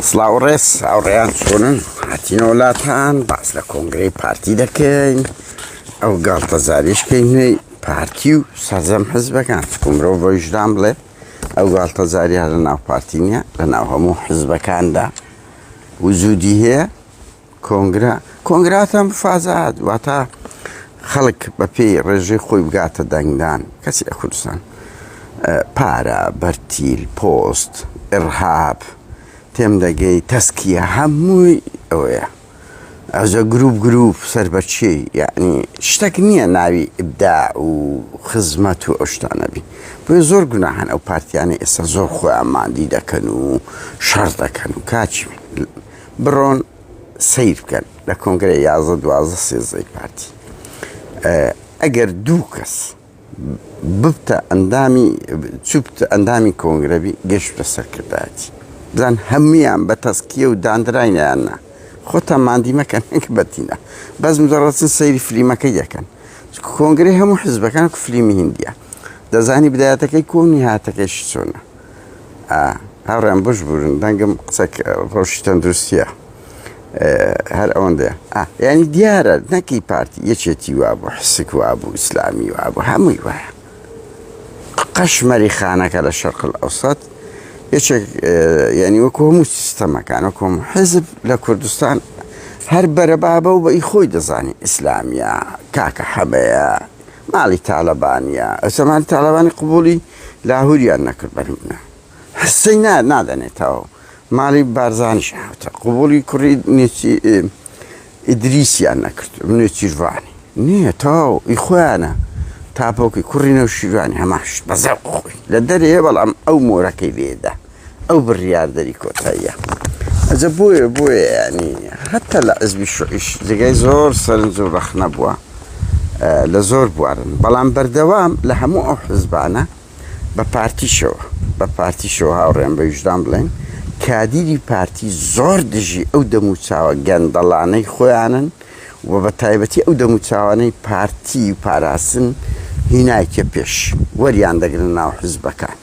سلااوڕێز هاوڕێیان چۆنن هاتینە وڵاتان باس لە کۆنگرەی پارتی دەکەین ئەو گاڵتەزاریشکەی نوێی پارتی و سەرجەم حزبەکان مرۆڤ بۆ ویژدان بڵێ ئەو گاڵتەزاریە لە ناو پارتی نییە لە ناو هەموو حزبەکاندا وجودی هەیە. کۆنگراتان بفازات واتە خەڵک بە پێی ڕێژەی خۆی بگاتە دەنگدان کەسی لە کوردستان پارە بەرتیل پۆست ئێرهاب تێم دەگەی تەسکیە هەمووی ئەوەیە ئەوجە گروپ سەر بەچی یعنی شتێک نییە ناوی ئیبداع و خزمەت و ئەو شتانەبی بۆیە زۆر گوناهان ئەو پارتیانە ئێستا زۆر خۆیان مادی دەکەن و شەڕ دەکەن و کاچی بڕۆن سیر بکەن لە کۆنگرەی 11-12 پارتی ئەگەر دوو کەس ببتە ئەندامی کۆنگرەبی گەشتە سەرکردایەتی بزان هەمویان بە تەسکیە و دانرایانە خۆتان مادی مەکەن بەتینە بەس مجەڕەتن سەیری فلیمەکەی دەکەن کۆنگرەی هەموو حزبەکان و فلیمی هیندیە دەزانی بدایەتەکەی کۆنی هاتەکەیش چۆنە هاوڕێیان بش بوورن دەنگم قسەک ڕۆژی تەندروستیە هەر ئەوەندەیە یعنی دیارە نەکەی پارتی یەکێتی وابوو حسک وابوو ئیسلامی وابوو هەمووی وایە قەشمەری خانەکە لە شەرق ئەوسەط یەکێک یعنی وەکو هەموو سیستەمەکان وەکو حزب لە کوردستان هەر بەرەبابە و بەئی خۆی دەزانی ئیسلامیە کاکە حەبەیە ماڵی تالەبانیە ئەستا ماڵی تالەبانی قبولی لاهوریان نەکرد بەرمونە هەستەی نادەنێتەوە ماڵی بارزانیش هاتە قبولی کوڕی ئیدریسیان نەکرد نێچیروانی نییە تاو ئی خۆیانە تاپۆکی کوڕی نەو شیروانی هەماش بەزەو خۆی لە دەرێ بەڵام ئەو مۆرەکەی لێدا ئەو بڕیاردەری کۆتاییە ئەجە بۆیە ینی هەتا لە حزبی شوعیش جگای زۆر سەرنج و ڕەخ نەبووە لە زۆر بوارن بەڵام بەردەوام لە هەموو ئەو حزبانە بە پارتیشەوە هاوڕێن بە ویژدان بڵێن کادیری پارتی زۆر دژی ئەو دەموچاوە گەندەڵانەی خۆیانن و بە تایبەتی ئەو دەموچاوانەی پارتی و پاراستن هینایکە پێش وەریان دەگرن ناو حزبەکان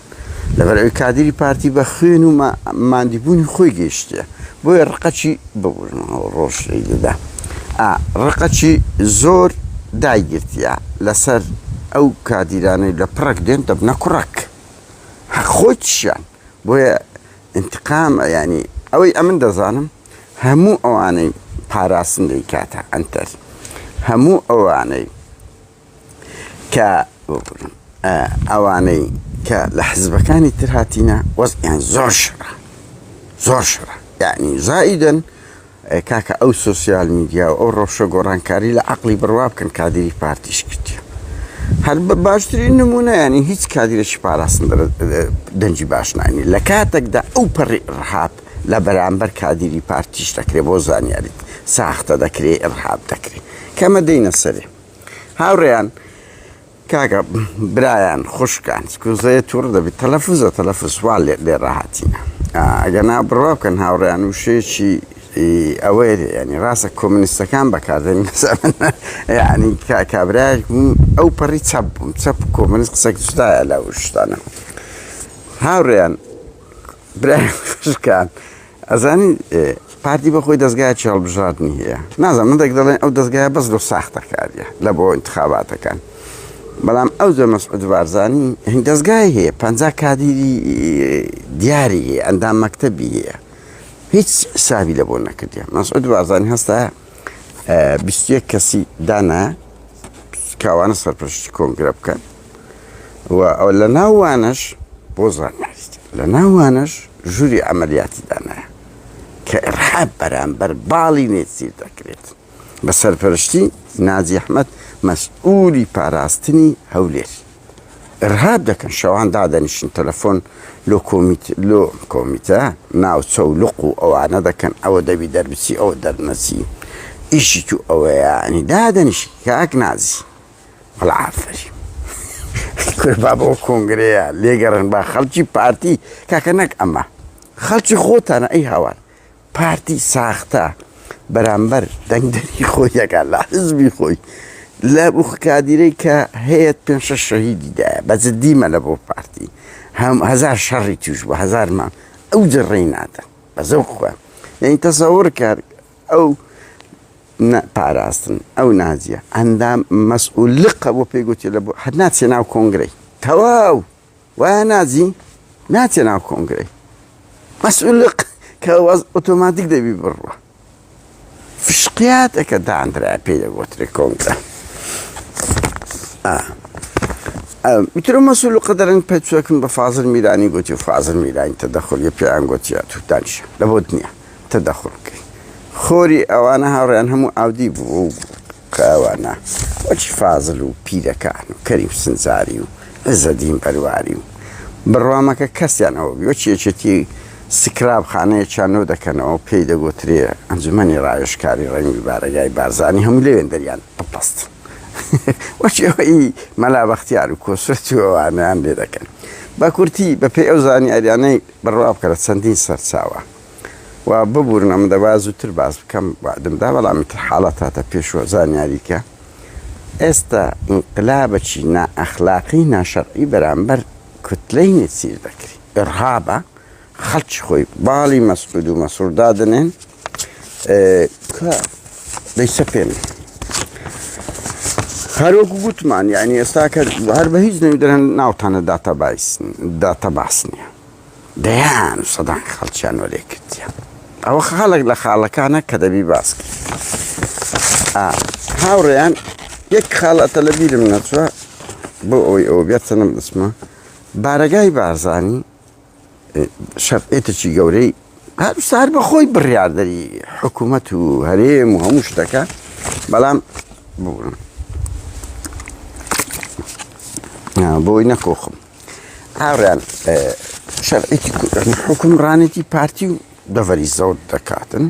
لەبەرەوەی کادیری پارتی بە خوێن و مادیبوونی خۆی گەیشتە بۆیە ڕقەچی ببوورن ڕۆژی دەدا ڕقەچی زۆر دایگرتیە لەسەر ئەو کادیرانەی لە پڕک دێن دەبنە کوڕک خۆی چیان بۆیە انتقام ینی ئەوەی ئەمن دەزانم هەموو ئەوانەی پاراستن دەیکاتە ئەنتەر هەموو ئەوانەی کە ئەوانەی کە لە حزبەکانی تر هاتینە وەزعیان زۆر شڕە یعنی زائیدەن کاکە ئەو سۆسیال میدیا و ئەو ڕۆژە گۆڕانکاری لە عەقڵی بڕوا بکەن کادیری پارتیش کردی هەر باشترین نمونە ینی هیچ کادیرێکی پاراستن دەنجی باش نانی لە کاتێکدا ئەو پەڕی ئڕهاب لە بەرامبەر کادیری پارتیش دەکرێت بۆ زانیاریت ساختە دەکرێت ئڕهاب دەکرێت کەمە دەینە سەرێ هاوڕێیان کاکە برایان خوشکان کوزەیە تووڕ دەبێت تەلەفوز وا لێ ڕاهاتینە ئەگەر نا بڕوا بکەن هاوڕێیان وشەیەکی ئەوەیە ینی ڕاستە کۆمونیستەکان بەکاردێن ینی کابراایك ئەو پەڕی چەپ بووم چەپ کۆمونیست قسەک جودایە لە شتانە هاوڕێیان برای خوشکان ئەزانی پارتی بەخۆی دەستگای هەڵبژاردننی هەیە نازانم مندێک دەڵێن ئەو دەستگایە بەس لە ساختەکاریە لە بۆ انتخاباتەکان بەڵام ئەو زە مەسعود بارزانی دەستگای هەیە 50 کادیری دیاری هەیە ئەندام مەکتەبی هەیە هیچ ساوی لە بۆ نەکردیە مەسعود بارزانی هەستا 21 کەسی دانا کاوانە سەرپەرشتی کۆنگرە بکەن و ئەو لە ناوانش بۆ زانیاریت لە ناوانش ژووری ئەمەلیاتی دانایە کە ئێرهاب بەرامبەر باڵی نێچیر دەکرێت بە سەرپەرشتی ناجی ئەحمەد مەسئولی پاراستنی هەولێر ئێرهاب دەکەن شەوان دادەنیشن تەلەفۆن لۆ کۆمیتە ناوچە و لوق و ئەوانە دەکەن ئەوە دەبی دەربچی ئەوە دەرنەچی ئیشی تو ئەوەیە ینی دادەنیشی کاک نازی بەڵا ئافەری کوربا بۆ کۆنگرەیە لێگەڕن با خەڵکی پارتی کاکە نەک ئەمە خەڵکی خۆتانە ئەی هاوار پارتی ساختە بەرامبەر دەنگدەری خۆی دەکات لە حزبی خۆی لە کادیرەی کە هەیەت 5 شەهیدیدایە بەجددیمە لە بۆ پارتی هەزار شەڕی توش بوو هەزار مام ئەو جڕێی نادە بەزەو خۆیان یعنی تەسەوڕ کرد ئەو پاراستن ئەو نازیە ئەندام مەسئولقە بۆ پێی گوتی لە بۆ هەر ناچێ ناو کۆنگرەی تەواو وایە نازی ناچێ ناو کۆنگرەی مەسئولق کە ئەوەز ئۆتۆماتیک دەبی بڕوە فشقیاتەکە دانرا پێی دەگوترێ کۆنگرە میترۆ مەسئولقە دەرن پێچوەکن بە فازڵ میرانی گوتی و فازڵ میرانی تەدەخڵ پێیان گوتیە تو دانیشە لە بۆ دنیا تەدەخڵ بکەی خۆری ئەوانە هاوڕێیان هەموو ئاودی بوو کە ئەوانە وەچی فازڵ و پیرەکان و کەریم سنجاری و عزەدین بەرواری و بڕوامەکە کەسیان ئەوە بی وەچی یەکێتی سکراب خانەیەکیانەوە دەکەنەوە پێی دەگوترێ ئەنجومەنی ڕایشکاری ڕەنگی بارەگای بارزانی هەموو لێوێن دەریان بپەست وەچی ئەوەی مەلا بەختیار و کۆسوەتی و ئەوانەیان لێ دەکەن بە کورتی بە پێی ئەو زانیاریانەی بڕوا بکەرە چەندین سەرچاوە و ببوورن ئەم دەبا زووتر باز بکەم وادمدا بەڵام تر حاڵەت هاتە پێشوە زانیاریکە ئێستا ئینقلابەکی نائەخلاقی ناشەرعی بەرامبەر کوتلەی نێچیر دەکری ئێرهابە خەڵکی خۆی باڵی مەسعود و مەسعود دادنێن کە دەیسەپێن هەروەکو گوتمان یعنی ئێستا کە هەر بە هیچ نەویدرن ناوتانە داتەباس نییە دەیان و سەدان خەڵکیان وەلێ کردیە ئەوە خاڵک لە خاڵەکانە کە دەبی باس کرد هاوڕێیان یەک خاڵەتە لە بیرم نەچوە بۆ ئەوەی ئەوە بێتەنم دەسمە بارەگای بارزانی شەرعێتێکی گەورەی هەروستا هەر بەخۆی بڕیاردەری حکوومەت و هەرێم و هەموو شتەکە بەڵام ببوورم بۆی نەکۆخم هاوڕیان شەرعێتی حکومڕانێتی پارتی و دەڤەری زەوت دەکاتن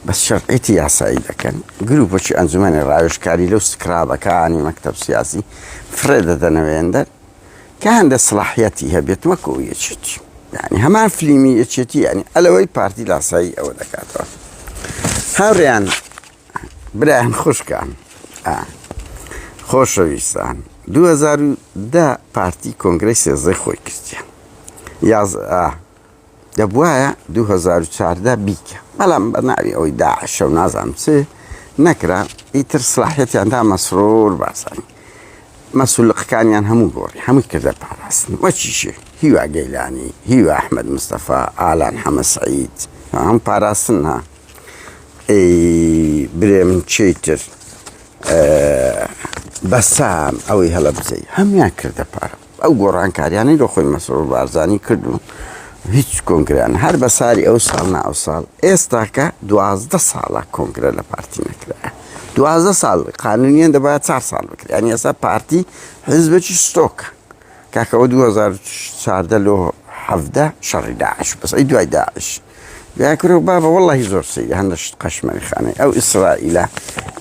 بەس شەرعێتی یاسایی دەکەن گروپێکی ئەنجومەنی ڕاوێژکاری لەو سکرابەکانی مەکتەب سیاسی فرێ دەدەنەوێن دەر کە هەندە سڵاحیەتی هەبێت وەکو یەکێتی یعنی هەمان فلیمی یەکێتی ینی ئەلەوەی پارتی لاسایی ئەوە دەکاتەوە هاوڕێیان برایان خوشکان خۆشەویستان 2010 پارتی کۆنگرەی سێزدەی خۆی کردیە دەبوایە 2014 بیکە بەڵام بە ناوی ئەوەی داعشە و نازانم چێ نەکرا ئیتر سڵاحیەتیاندا مەسرۆر باسانی مەسئولقەکانیان هەموو گۆڕی هەمووی کردە پاراستن وەچیشێ هیوا گەیلانی هیوا ئەحمەد مستەفا ئالان حەمە سەعید هەم پاراستن ها برێ من چیتر بەسام ئەوەی هەڵە بزەی هەمویان کردە پارە ئەو گۆڕانکاریانەی لە خۆی مەسرۆر بارزانی کرد و هیچ کۆنگریان هەر بە ساری ئەو ساڵ نا ئەو ساڵ ئێستاکە 12 ساڵە کۆنگرە لە پارتی نەکرایە 12 ساڵ قانونیان دەبایە 4 ساڵ بکرێت یعنی ئێستا پارتی حزبێکی ستۆکە کاکەەوە 2014 لۆ 17 شەڕی داعش بەس ئەی دوای داعش بیاکرۆ بابە وەڵڵی زۆر سەیری هەندە شت قەشمەری خانەی ئەو ئیسرائیلە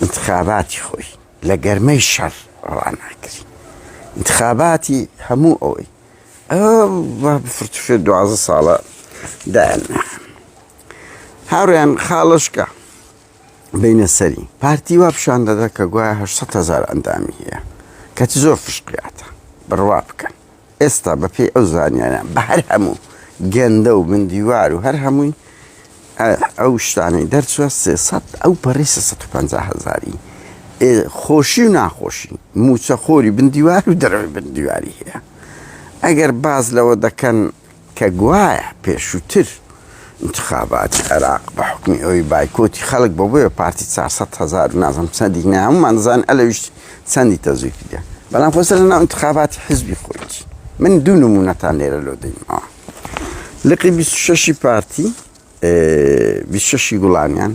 انتخاباتی خۆی لە گەرمەی شەڕ ڕاناکری انتخاباتی هەموو ئەوەی بفرتوشێت 12 ساڵە دایان هاوڕێیان خاڵشکە بینە سەری پارتی وا پیشان دەدا کە گوایە 800,000 ئەندامی هەیە کەچ زۆر فشقیاتە بڕوا بکەن ئێستا بە پێی ئەو زانیانیان بە هەر هەموو گەندە و مندیوار و هەر هەمووی ئەو شتانەی دەرچوە 300 ئەو پەڕی 350,000 خۆشی و ناخۆشی موچە خۆری بندیوار و دەرەوەی بندیواری هەیە ئەگەر باز لەوە دەکەن کە گوایە پێشووتر انتخاباتی عێراق بە حکمی ئەوی بایکۆتی خەڵک بۆ بۆیە پارتی 400,000 نازم چەندی ناممان زان ئەلەویشت چەندی تەزوی کردە بەڵام خۆسەر لەناو انتخاباتی حزبی خۆیتی من دوو نمونەتان لێرە لۆ دەیمەوە لقی 26 پارتی 26 گوڵانیان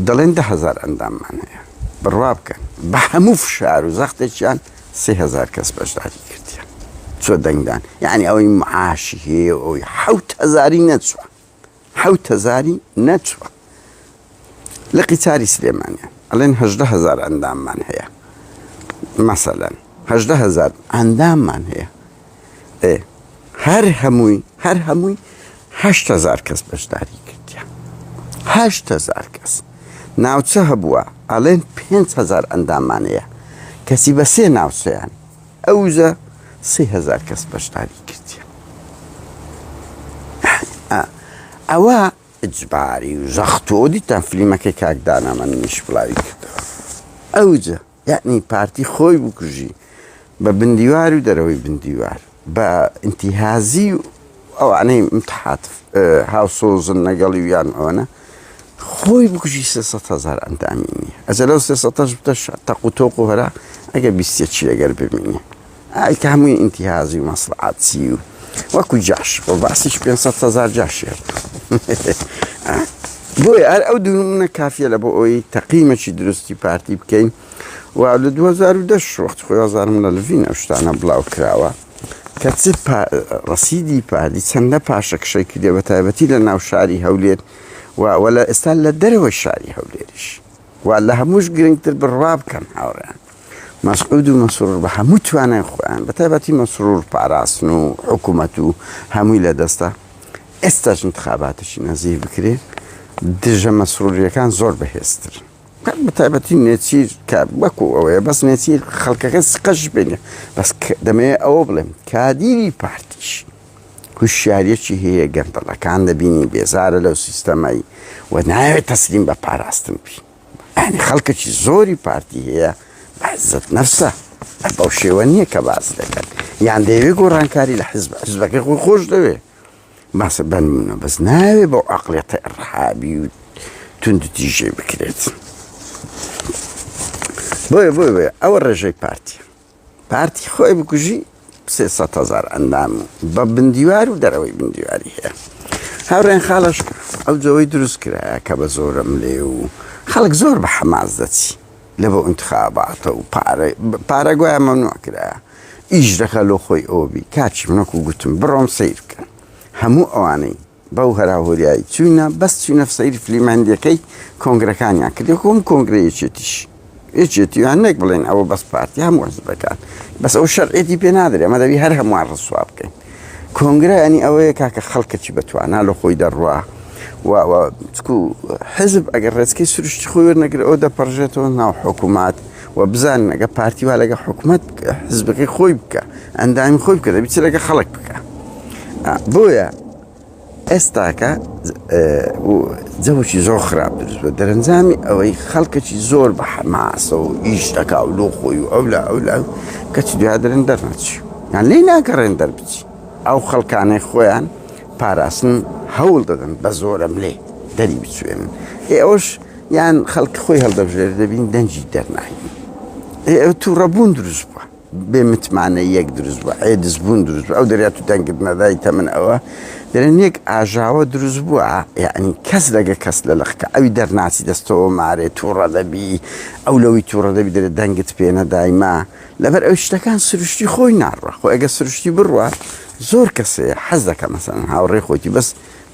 دەڵێن 10,000 ئەنداممان هەیە بڕوا بکەن بە هەموو فشار و زەختێکیان 3,000 کەس بەشداری کردیان چۆ دەنگدان یعنی ئەوەی معاشی هەیە ئەوەی 7,000 نەچوە 7,000 نەچوە لقی چاری سلێمانیان ئەڵێن 18,000 ئەنداممان هەیە مەسەلەن 18,000 ئەنداممان هەیە هەر هەمووی 8,000 کەس بەشداری کردیان 8,000 کەس ناوچە هەبووە ئەڵێن 5,000 ئەنداممان هەیە کەسی بە سێ ناوچەیان ئەوزە 3,000 کەس بەشداری کردیان ئەوە ئجباری و زەختۆ دیتان فلیمەکەی کاکدانا من نیش بڵاوی کردەوە ئەوجە یعنی پارتی خۆی بکوژی بە بندیوار و دەرەوەی بندیوار بە ئینتیهازی و ئەوانەی متحاتف هاوسۆزن لەگەڵی و یان ئەوەنە خۆی بکوژی 300,000 ئەندامی نییە ئەجە لەو 300 بتە تەق و تۆق و هەرا ئەگە 20 لەگەر ببینی ئایکە هەمووی ئینتیهازی و مەسڵعاتی و وەکو جاش بۆ باسیش 500,000 جاشێ بۆیە هەر ئەو دوونە کافیە لە بۆ ئەوی تەقیمەکی درستی پارتی بکەین و لە 2010 وەخت خۆیازارم لە لڤین ئەو شتانە بڵاو کراوە کە چ ڕەسیدی پارتی چەندە پاشەکشەی کردێ بە تایبەتی لە ناو شاری هەولێر و لە ئێستا لە دەرەوەی شاری هەولێریش و لە هەمووش گرنگتر بڕوا بکەن هاوڕێن مەسعود و مەسرور بە هەموو توانای خۆیان بە تایبەتی مەسرور پاراستن و حکوومەت و هەمووی لە دەستە ئێستاش انتخاباتشی نەزیر بکرێ دژە مەسروریەکان زۆر بەهێزتر بە تایبەتی نێچیر کە وەکو ئەوەیە بەس نێچیر خەڵکەکە سقەش بێنێ بەس دەمەوێت ئەوە بڵێم کادیری پارتیش هوشیارەکی هەیە گەندەڵەکان دەبینی بێزارە لەو سیستەمایی و ناوێت تەسلیم بە پاراستن بی ئەنی خەڵکەکی زۆری پارتی هەیە بەعزت نەفسە بەو شێوە نییە کە باز دەکەن یان دەیەوێت گۆڕانکاری لە حزبەکەی خۆی خۆش دەوێت باسە بنمونە بەس ناوێت بەو عەقڵیەتە ئەڕەحابی و تونند و تیژێ بکرێت بۆیە ئەوە ڕێژەی پارتی خۆی بکوژی 300,000 ئەندام بە بندیوار و دەرەوەی بندیواری هەیە هاوڕێن خاڵش ئەو جەوەی دروست کرایە کە بە زۆرم لێ و خەڵک زۆر بە حەماس دەچی لە بۆ ئینتخاباتە و پارە گوایە مەمنوع کرایە ئیژدەکە لۆ خۆی ئەوبی کاچی منەکو گوتم بڕۆم سیر بکەن هەموو ئەوانەی بەو هەراهۆریایی چوونە بەس چوونە سەیری فلیماندیەکەی کۆنگرەکانیان کردی خۆم کۆنگرە یەکێتییان نێک بڵێن ئەوە بەس پارتی هەموو حزبەکان بەس ئەو شەرعێتی پێ نادرێ ئەمە دەبی هەر هەمووان ڕسوا بکەین کۆنگرە ئەنی ئەوەیە کاکە خەڵکەکی بەتوانە لە خۆی دەڕوا و حزب ئەگەر ڕێچکەی سروشتی خۆی وەرنەگرێت ئەو دەپەڕژێتەوە ناو حکوومات و بزان ئەگە پارتی وا لەگە حکوومەت حزبەکەی خۆی بکە ئەندامی خۆی بکە دەبی چ لەگە خەڵک بکە بۆیە ئێستاکە جەوەکی زۆر خراپ دروست بە دەرەنجامی ئەوەی خەڵکەکی زۆر بە حەماسە و ئیش دەکا و لۆ خۆی و ئەولا کەچی دویا دەرن دەرنەچی یان لێی ناگەڕێن دەربچی ئەو خەڵکانەی خۆیان پاراستن هەوڵ دەدەن بە زۆرم لێ دەری بچوێنن ئەوش یان خەڵکی خۆی هەڵدەبژێر دەبین دەنجی دەرناهین ئەو تووڕەبوون دروست بووە بێ متمانە یەک دروست بووە عێدزبوون دروست بووە ئەو دەریات و دەنگت نەدای تەمن ئەوە دەرێن یەک ئاژاوە دروست بووە یعنی کەس لەگە کەس لە لەخکە ئەوی دەرناچی دەستەوە مارێ تووڕە دەبی ئەو لەوەی تووڕە دەبی دەرێت دەنگت پێنە دایما لەبەر ئەو شتەکان سروشتی خۆی ناڕوە خۆ ئەگە سروشتی بڕوە زۆر کەسەیە حەز دەکە مەسەڵەن هاوڕێی خۆتی بەس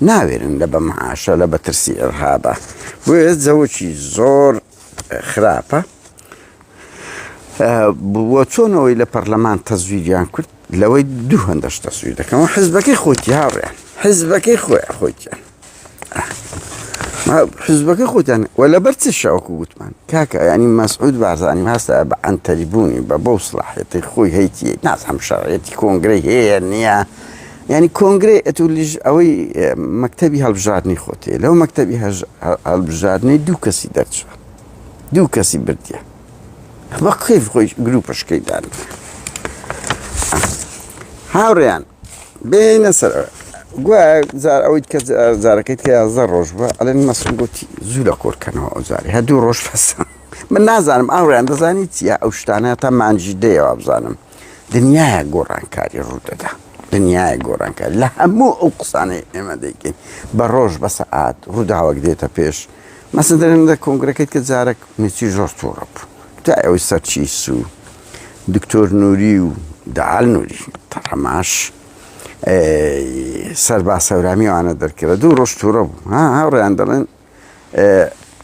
ناوێرن لە بە مەعاشە لە بە ترسی ئەرهابە بۆیە جەوەکی زۆر خراپە بۆ چۆنەوەی لە پەرلەمان تەزویریان کرد لەوەی دوو هەندەش تەزویر دەکەم حزبەکەی خۆتی هاوڕێن حزبەکەی خۆیان حزبەکەی خۆتیان و لەبەر چ شەوەکو گوتمان کاکە ینی مەسعود بارزانیم هەستە بە ئەنتەری بوونی بە بەو سڵاحەتی خۆی هەیتی نازانم شەڕعەتی کۆنگرەی هەیە نییە ینی کۆنگرێ ئەتولیژ ئەوەی مەکتەبی هەڵبژاردننی خۆتێ لەو مەکتەبی هەڵبژاردننی دوو کەسی دەرچوە دوو کەسی بردیە بە کەیف خۆی گروپەشکەی دان هاوڕێیان بێنە سەر گوایە ئەوەی کە جارەکەیت کە 11 ڕۆژ بووە ئەڵێن مەسعود گوتی زوو لە کۆرکەنەوە ئەوزاری هەردوو ڕۆژ فەسە من نازانم ئاوڕێیان دەزانی چیە ئەو شتانە تا مانجی دەیەوە بزانم دنیایە گۆڕانکاری ڕوودەدا دنیایە گۆڕانکاری لە هەموو ئەو قسانەی ئێمە دەیکەین بە ڕۆژ بە سەعات ڕووداوەک دێتە پێش مەسەن دەرێن لە کۆنگرەکەیت کە جارێک نێچی زۆر تووڕە بوو تا ئەوەی سەرچیس و دکتۆر نووری و دەعال نووری تەڕەماش سەربا سەورامیوانە دەرکرە دوو ڕۆژ تووڕە بوو هاوڕێیان دەڵێن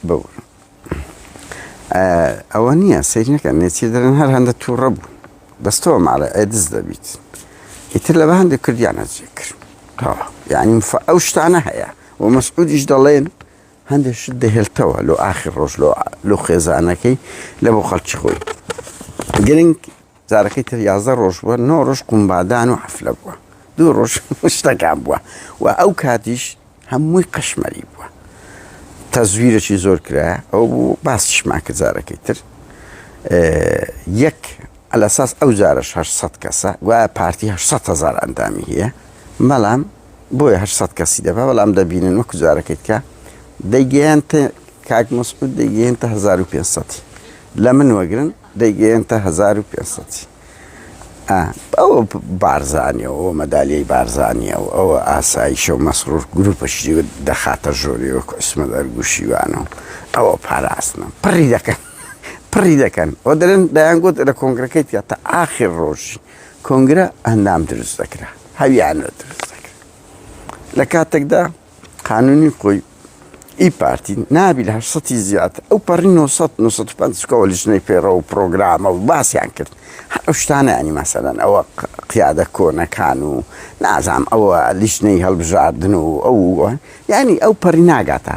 بەو ئەوە نییە سەیر نەکەن نێچی دەرێن هەر هەندە تووڕە بوو دەستەوە ماڵە ئەدز دەبیت ئیتر لەبە هەندێک کردیانە جێ کرد یعنی ئەو شتانە هەیە و مەسعودیش دەڵێن هەندێک شت دەهێڵتەوە لۆ ئاخر ڕۆژ لۆ خێزانەکەی لە بۆ خەڵکی خۆی گرنگ جارەکەی تر 11 ڕۆژ بووە 9 ڕۆژ قومبادان و حەفلە بووە دوو ڕۆژ شتەکان بووە و ئەو کاتیش هەمووی قەشمەری بووە تەزویرێکی زۆر کرایە ئەو بوو باسیشمان کە جارەکەی تر یەک ئەلەساس ئەو جارەش 800 کەسە وایە پارتی 800,000 ئەندامی هەیە بەڵام بۆیە 800 کەسی دەبا بەڵام دەبینن وەکو جارەکەیت کە دەیگەیەنتە کاک مەسعود دەیگەیەنتە 1500 لە من وەگرن دەیگەیەنتە 1500 ئەوە بارزانیە ئەوە مەدالیای بارزانیە و ئەوە ئاساییشە و مەسرور گروپەشی دەخاتە ژۆری وەکو ئەسمە دەرگوشیوانەوە ئەوە پاراستنە پڕی دەکەن ئەو دەرن دەیانگوت لە کۆنگرەکەیت تا ئاخر ڕۆژی کۆنگرە ئەندام دروست دەکرا هەویانە دروست دەکرا لە کاتێکدا قانونی خۆی ئی پارتی نابی لە 800 زیاتر ئەو پەڕی 950 لیژنەی پێڕە و پرۆگرامە و باسییان کرد ئەو شتانە ینی مەسەلەن ئەوە قیادە کۆنەکان و نازام ئەوە لیژنەی هەڵبژاردن و ئەو ینی ئەو پەڕی ناگاتە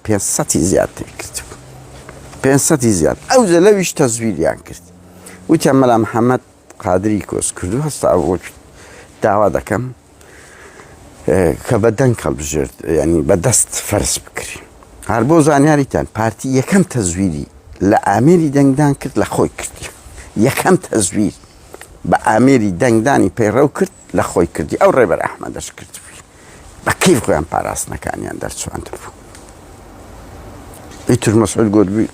500 زیاتر کرد 500 زیات ئەو لەویش تەزویریان کرد وتیان مەلا محەممەد قادری کۆس کردو هەستا داوا دەکەم کە بە دەنگ هەڵبژێرد ینی بە دەست فەرز بکری هەر بۆ زانیاریتان پارتی یەکەم تەزویری لە ئامێری دەنگدان کرد لە خۆی کردی یەکەم تەزویر بە ئامێری دەنگدانی پەیڕەو کرد لە خۆی کردی ئەو ڕێبەر ئەحمەدەش کردبووی بە کەیف خۆیان پاراستنەکانیان دەرچوانتر بوو ئیتر مەسعود گوتبووی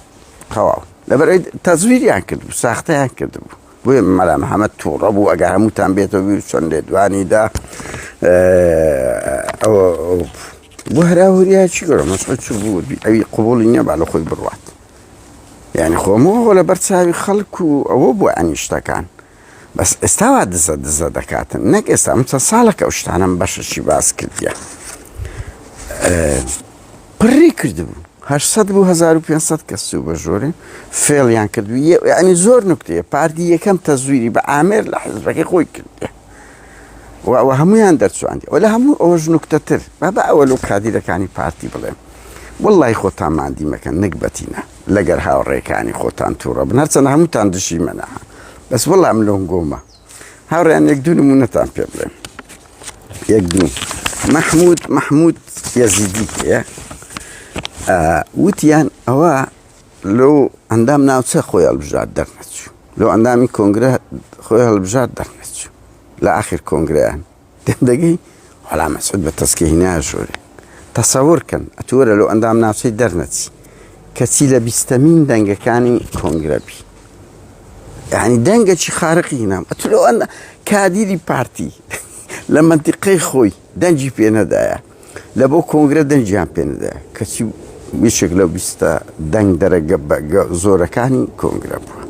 تەواو لەبەرەوەی تەزویریان کردبوو ساختەیان کردبوو بۆیە مەلا محەممەد تووڕە بوو ئەگەر هەمووتان بێتەوە بیر چۆن لێدوانیدا ئەوە بۆ هەراوریای چی گەۆرە مەسعود چ بوو ئەوی قوبوڵی نییە با لە خۆی بڕوات یعنی خۆمەوە لە بەرچاوی خەڵک و ئەوە بووە ئەنی شتەکان بەس ئێستاوا دزە دەکاتن نەک ئێستا چەند ساڵەکە ئەو شتانم بەشەشی باس کردیە پڕی کردبوو 800 بوو 1500 کەس و بە ژۆرێ فێڵیان کردووی ینی زۆر نوکتەیە پارتی یەکەم تەزویری بە ئامێر لە حزبەکەی خۆی کردیە و هەمویان دەرچواندی و لە هەموو ئەوەش نوکتەتر بە ئەوە لەو کادیرەکانی پارتی بڵێم وەڵڵای خۆتان مادی مەکەن نەکبەتینە لەگەر هاوڕێکانی خۆتان تووڕە بن هەرچەندە هەمووتان دژی منەها بەس وەڵام لەم گۆمە هاوڕێیان یەک دوو نمونەتان پێ بڵێم یەک دوو محمود یەزیدی هەیە وتیان ئەوە لەو ئەندام ناوچە خۆی هەڵبژار دەرنەچوو لەو ئەندامی کۆنگرە خۆی هەڵبژار دەرنەچوو لە ئاخر کۆنگرەیان دەمدەگەی وەڵا مەسعود بە تەسکەهینە ژۆرێ تەسەوورکەن ئەتووەرە لەو ئەندام ناوچەی دەرنەچی کەچی لە 20مین دەنگەکانی کۆنگرەبی یعنی دەنگێکی خارقی هینام ئەتو لەو کادیری پارتی لە مەنتیقەی خۆی دەنجی پێ نەدایە لە بۆ کۆنگرە دەنجیان پێ نەدایە کەچی ویشێک لە 20 دەنگ دەرەگە زۆرەکانی کۆنگرە بووە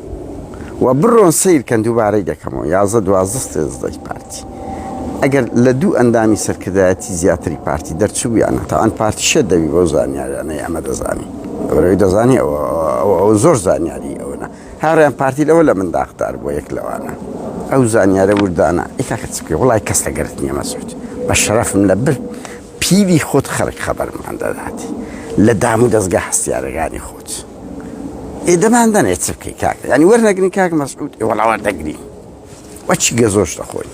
و بڕۆن سیرکەن دووبارەی دەکەمەوە 11-12 پارتی ئەگەر لە دوو ئەندامی سەرکردایەتی زیاتری پارتی دەرچوویانە تاوان پارتیشە دەوی بۆ زانیاریانەی ئەمە دەزانی ئەوەی دەزانی ئەوە زۆر زانیاری ئەوەنە هاڕیان پارتی لەوە لە من داختار بۆ یەک لەوانە ئەو زانیارە وردانە ئیتاکە چکێ وڵای کەس لەگەرت نییە مەسعود بە شەرەفم لە بر پیری خۆت خەڵک خەبەرمان دەداتی لە دام و دەستگا هەستیارەکانی خۆت دەماندانێت چ بکەی کاکە ینی وەرنەگرین کاک مەسعود وەڵا وەردەگری وەچی گەزۆش دەخۆی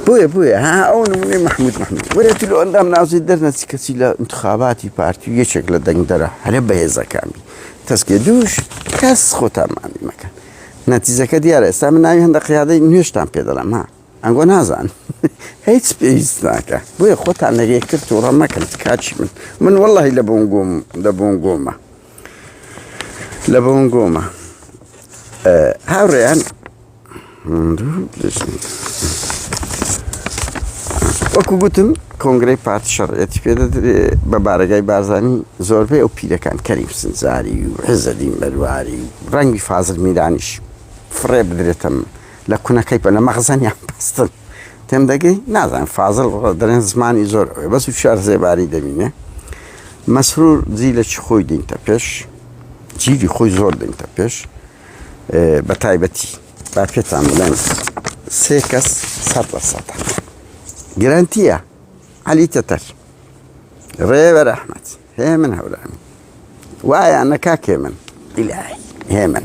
بۆیە ئەو نمونەی محمود وەرێتی لە ئەندام ناوزی دەرنەچی کەچی لە انتخاباتی پارتی و یەکێک لە دەنگ دەرە هەرە بەهێزەکانی تەسکێ دووش کەس خۆتان ماندی مەکەن نەتیجەکە دیارە ئێستا من ناوی هەندە قیادەی نوێشتان پێ دەڵێم ئەنگۆ نازان هیچ پێویست ناکە بۆیە خۆتان نەگەی کرد تووڕە مەکەن کاچی من وەڵڵاهی لە بۆن گۆمە هاوڕێیان وەکو گوتم کۆنگرەی پارتی شەڕعەتی پێدەدرێ بە بارەگای بارزانی زۆربەی ئەو پیرەکان کەریم سنجاری و عیزەدین بەرواری و ڕەنگی فازڵ میرانیش فڕێ بدرێتم لە کوونەکەی بە لە مەخزەنیان پستن تێم دەگەی نازانم فازڵ دەڵێن زمانی زۆر ئەوێ بەس و شار زێباری دەبینێ مەسرور جیلە چی خۆی دێنتە پێش جیلی خۆی زۆر دێنتە پێش بە تایبەتی با پێتان بڵێن 3 کەس 100% گرانتیە عەلی تەتەر ڕێبەر ئەحمەد هێمن هەورامی وایە نەکاک هێمن ئیلای هێمن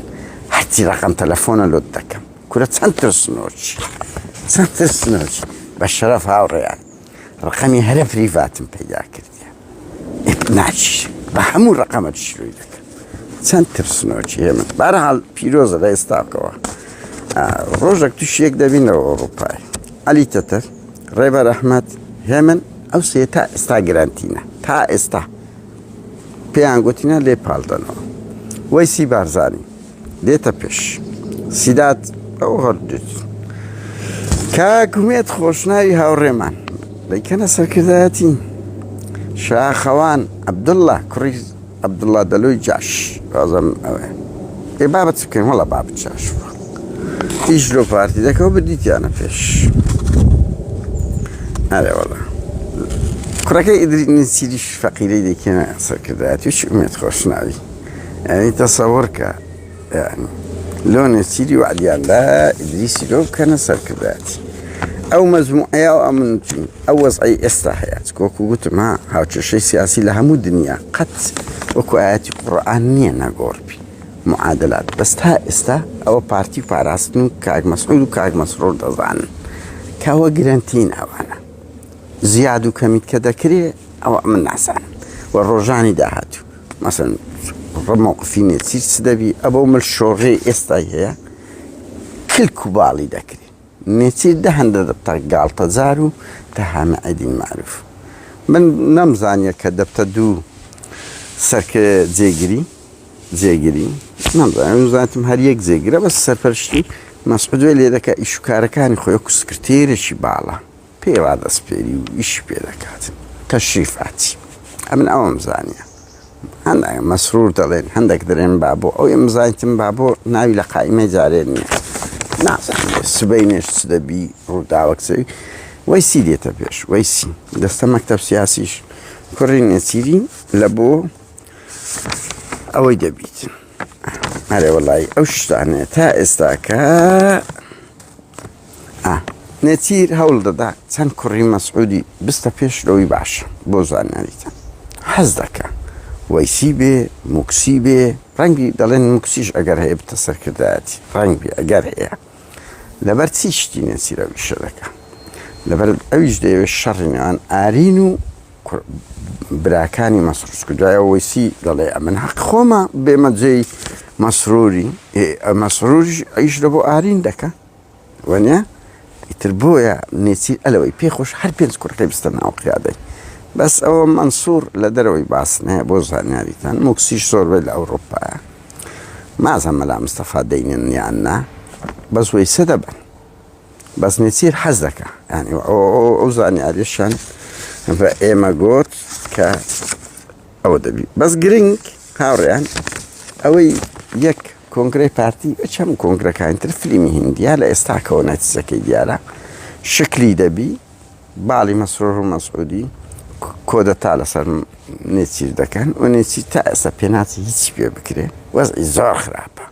هەرچی ڕەقەم تەلەفۆنە لۆت دەکەم کورە چەند ترسنۆچی بە شەرەف هاوڕێیان ڕقەمی هەرە پریڤاتم پەیدا کردیە ناچی بە هەموو ڕقەمە شروعی دەکەم چەند ترسنۆکی هێمن بەرحاڵ پیرۆزە لە ئێستاکەوە ڕۆژێک تووشیەک دەبینەوە ئەوروپای عەلی تەتەر ڕێبەر ئەحمەد هێمن ئەو سێ تا ئێستا گرانتینە تا ئێستا پێیان گوتینە لێ پاڵدەنەوە وەیسی بارزانی دێتە پێش سیدات ئەو هەردووت کاکومێت خۆشناوی هاوڕێمان دەیکەنە سەرکردایەتی شاخەوان عەبدوڵڵا کوڕی عەبدوڵڵا دەلۆی جاش وازم ئەوێ ئێ بابەت بکەین وەڵا بابەت جاش هیچ لۆ پارتی دەکەوە بردیتیانە پێش ئەرێ وەڵا کوڕەکەی ئیدریس فەقیرەی دەیکەنە سەرکردایەتی وچ ئومێت خۆشناوی یعنی تەسەوڕ کە یعنی لۆ نێچیری وعدیاندا ئیدریسی لۆ بکەنە سەرکردایەتی ئەو مەزموعەیە و ئەمنچین ئەو وەزعی ئێستا هەیە وەکو گوتم ها هاوچەشەی سیاسی لە هەموو دنیا قەت وەکو ئاەتی قورئان نییە نەگۆڕبی معادلات بەس تا ئێستا ئەوە پارتی پاراستن و کاک مەسعود و کاک مەسرۆر دەزانن کەوە گرنگترین ئەوانە زیاد و کەمیت کە دەکرێ ئەوە من ناسانم و ڕۆژانی داهاتوو مەسەن ڕمەوقفی نێچیر چ دەبی ئەبە و ملشۆڕێ ئێستای هەیە کلک و باڵی دەکرێت نێچیر دەهەندە تا گاڵتەجار و تا هەمە عەیدین معروف من نەمزانیە کە دەبتە دوو سەرکە جێگیری نەمزانم زانتم هەر یەک جێگیرە بەس سەرپەرشتی مەسعودوێ لێ دەکا ئیش و کارەکانی خۆی وەکو سکرتێرێکی باڵە پێوا دەستپێری و ئیشی پێ دەکاتن تەشریفاتی ئەمن ئەوەم زانیە هەندێک مەسرور دەڵێن هەندێک دەڵێن بابۆ ئەو ئەمزانیتم بابۆ ناوی لە قایمەی جارێن نییە نازانێ سبەینێش چ دەبی ڕووداوەکسەوی وەیسی دێتە پێش وەیسی دەستە مەکتەب سیاسیش کوڕی نێچیری لە بۆ ئەوەی دەبیت ئەرێ وەڵی ئەو شتانێ تا ئێستاکە نێچیر هەوڵ دەدا چەند کوڕی مەسعودی بستە پێش لەوەی باشە بۆ زانیاریتە حەز دەکە وەیسی بێ موکسی بێ ڕەنگی دەڵێن موکسیش ئەگەر هەیە بتە سەرکردایەتی ڕەنگ بێ ئەگەر هەیە لەبەر چی شتی نێچیر ئەویشە دەکە لەبەر ئەویش دەیەوێت شەڕی نێوان ئارین و براکانی مەسرور کردوایە وەیسی دەڵێ ئەمن حەق خۆمە بێمەجێی مەسروری مەسروریش ئەیش لە بۆ ئارین دەکە وەنیە ئیتر بۆیە نێچیر ئەلەوەی پێخۆش هەر پێنج کوڕەکەی بستە ناو قیادەی بەس ئەوە مەنسوور لە دەرەوەی باسنەیە بۆ زانیاریتان موکسیش زۆربەی لە ئەوڕۆپایە مازە مەلا مستەفا دەینن یان نا بەس وەیسە دەبن بەس نێچیر حەز دەکە ینی ئەو زانیاریشان بە ئێمە گوت کە ئەوە دەبی بەس گرنگ هاوڕێیان ئەوەی یەک کۆنگرەی پارتی چەم کۆنگرەکانتر فیلمی هیندیا لە ئێستاکەەوە نەتیجەکەی دیارە شکلی دەبی باڵی مەسرۆر و مەسعودی کۆدەتا لەسەر نێچیر دەکەن و نێچیر تا ئێستا پێناچی هیچی پێ بکرێ وەزعی زۆر خراپە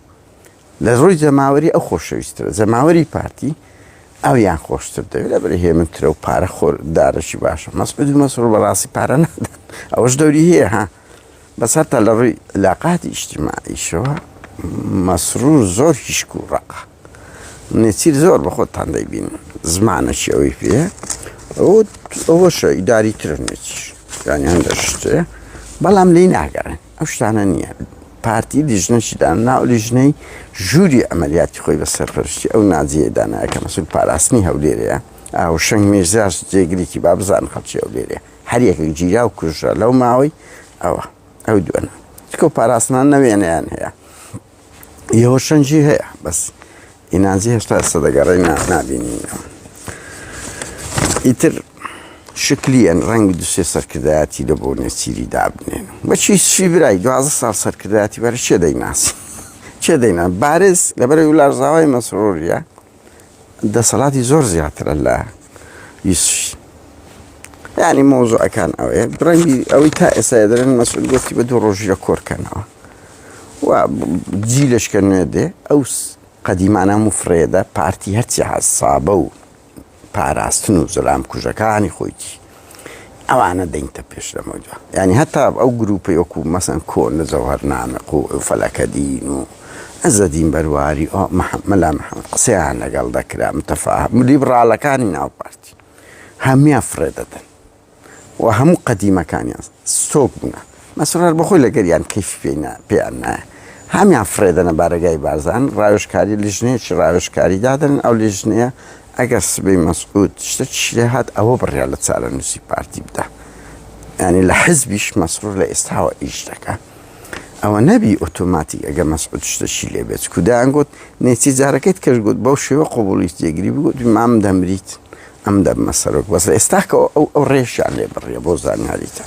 لە ڕووی جەماوەری ئەو خۆشەویسترە جەماوەری پارتی ئەویان خۆشتر دەوێت لە بەرە هێمنترە و پارە خۆردارەشی باشە مەسعود و مەسرۆر بەڕاستی پارە نادەن ئەوەش دەوری هەیە ها بەس هەتا لە ڕووی علاقاتی ئیجتیماعیشەوە مەسرور زۆر هیشک و ڕەقە نێچیر زۆر بە خۆتان دەیبین زمانەشی ئەوەی پێە ئەوەشە ئیداری ترە نێچیر یانی هەندە شتەیە بەڵام لی ناگەڕێن ئەو شتانە نییە پارتی لیژنەشیدان ناو لیژنەی ژووری ئەمەلیاتی خۆی بە سەرپەرشتی ئەو نازیە دانایە کە مەسئول پاراستنی هەولێرەیە ئاو شەنگ مێژاش جێگریکی با بزان خەڵکی هەولێرەیە هەر یەکێک گیرا و کوژرا لەو ماوەی ئەو دووەنە چکە پاراستنان نەوێنەیان هەیە یەوە شەنجی هەیە بەس ئینازی هێشتا سەدەگەڕی نابینینەوە ئیتر شکلیان ڕەنگی دوسێ سەرکردایەتی لە بۆ نێچیری دابنێن بەچی شی برای 12 ساڵ سەرکردایەتی بەرە چێ دەیناسی چێ دەینا بارز لەبەرەوەی لارزاوای مەسرۆریە دەسەڵاتی زۆر زیاترە لە یوسفی یعنی مۆزوعەکان ئەوەیە ڕەنگی ئەوەی تا ئێستا دەرێن مەسعود گوتی بە دوو ڕۆژی لە کۆرکەنەوە و جیلشکە نوێ دێ ئەو قەدیمانە مفرێدە پارتی هەرچی حەسابە و پاراستن و زەلام کوژەکانی خۆیتی ئەوانە دەینتە پێش لەمەوەدا ینی هەتا ئەو گروپی وەکو مەسەن کۆن لە زەوهەرنامق و فەلەکەدین و عەزەدین بەرواری مەلا محەممەد قسەیان لەگەڵ دەکرا متەفاهم لیبراڵەکانی ناو پارتی هەمیان فرێ دەدەن وهمو قديمەکانیان ستۆک بوونە مەسرۆر بەخۆی لەگەریان کەیف پێیان نایە هەمیان فرێدەنە بارگای بارزان ڕاوێژکاری لیژنەیەکی ڕاوێژکاری دادن ئەو لیژنەیە ئەگەر سبەی مەسعود شتە چی لێ هات ئەوە بڕیا لە چارەنووسی پارتی بدە ینی لە حزبیش مەسرور لە ئێستاوە ئیش دەکات ئەوە نەبی ئۆتۆماتیک ئەگە مەسعود شتەشی لێ بێت کودایان گوت نێچی جارەکەیت کرد گوت بەو شێوە قبوڵی تێگری بگوت مام دەمریت ئەم دەبمە سەرۆک بەس لە ئێستا کە ئەو ڕێژیان لێ بڕێ بۆ زانیاریتە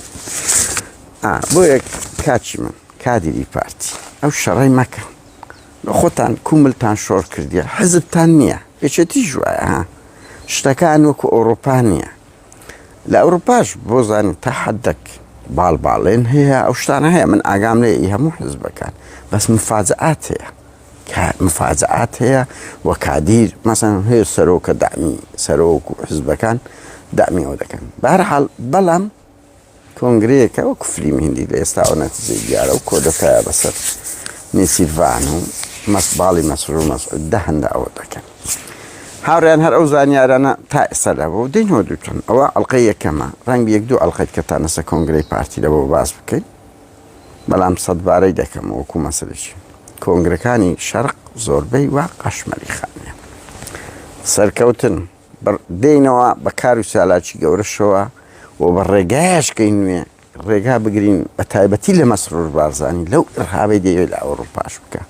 بۆ یەک کاچی من کادری پارتی ئەو شەڕای مەکە لە خۆتان کوملتان شۆڕ کردیە حزبتان نییە پێچێتی ژوایە ها شتەکان وەکو ئەوڕۆپا نییە لە ئەوروپاش بۆ زانین تا حەدەک باڵباڵێن هەیە ئەو شتانە هەیە من ئاگام لێ هەموو حزبەکان بەس مفاجعات هەیە مفاجعات هەیە وە کادیر مەسەن هەیە سەرۆکە دامی سەرۆک و حزبەکان دامی ئەو دەکەن بەهەرحاڵ بەڵام کۆنگرەیەکە وەکو فیلمی هیندی لە ئێستاوە نەتیجەی دیارە و کۆدەکایە بەسەر نێچیروان و باڵی مەسرور مەسعود هەندە ئەوە دەکەن هاوڕیان هەر ئەو زانیارانە تا ئێستا لەبەوە دێنەوە دووتن ئەوە ئەڵلقەی یەکەمە ڕەنگ یەک دوو ئەڵلقەیت کە تا نەسە کۆنگرەی پارتی لەبەوە باس بکەین بەڵام سەدبارەی دەکەم وەکو مەسەلێکی کۆنگرەکانی شەرق زۆربەی وا قەشمەری خانیە سەرکەوتن دێنەوە بە کار و سالاکی گەورەشەوە و بە ڕێگایشکەی نوێ ڕێگا بگرین بە تایبەتی لە مەسرور بارزانانی لەو ئرهابەی دەیەوێت لە ئەوڕۆپاش بکە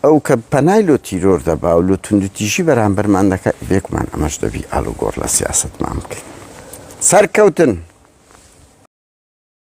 ئەو کە پەنای لۆ تیرۆر دەبا و لۆ توندوتیژی بەرامبەرمان دەکات بێکمان ئەمەش دەبی ئاڵوگۆڕ لە سیاسەتمان بکەین سەرکەوتن